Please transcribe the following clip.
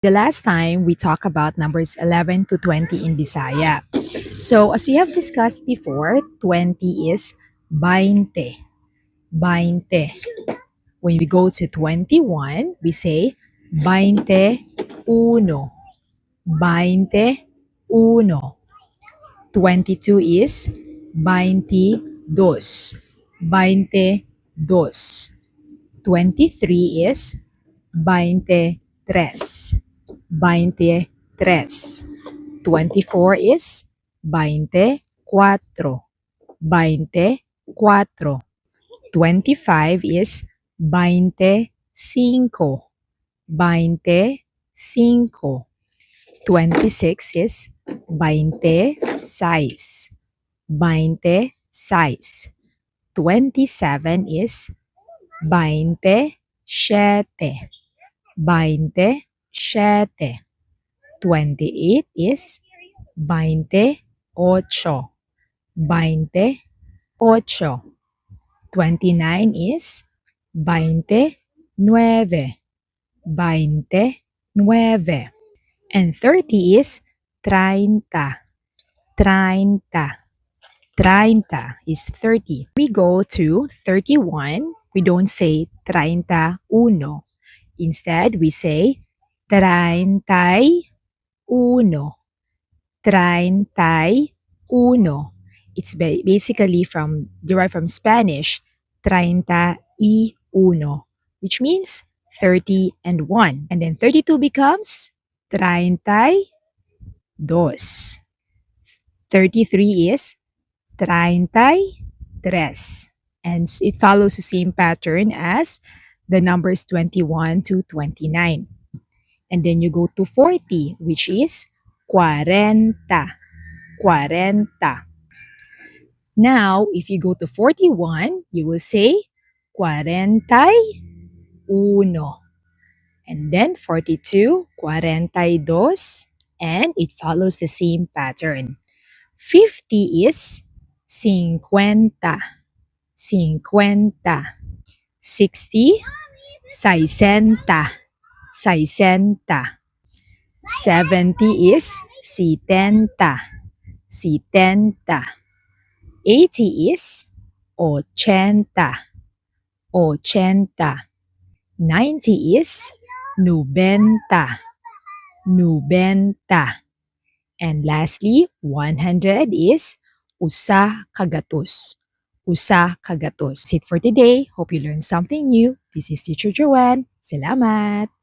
The last time we talked about numbers 11 to 20 in Bisaya. So as we have discussed before, 20 is 20. 20. When we go to 21, we say 21. 21. 22 is 22. 22. 23 is 23. 23. 24 is 24. 24. 25 is 25. 25. 26 is 26. 26. 27 is 27. 27. 28 is 28. 28. 29 is 29. 29. And 30 is 30. 30. 30 is 30. We go to 31. We don't say 31. Instead, we say 31. 31. It's basically derived from Spanish, 31, which means 30 and 1. And then 32 becomes 32. 33 is 33. And it follows the same pattern as the numbers 21 to 29. And then you go to 40, which is 40. 40. Now, if you go to 41, you will say 41. And then 42, 42. And it follows the same pattern. 50 is 50. 50. 60, 60. 60. 70 is 70. 70. 80 is 80. 80. 90 is 90. 90. And lastly, 100 is usa kagatos. Usa kagatos. That's it for today. Hope you learned something new. This is Teacher Joanne. Salamat!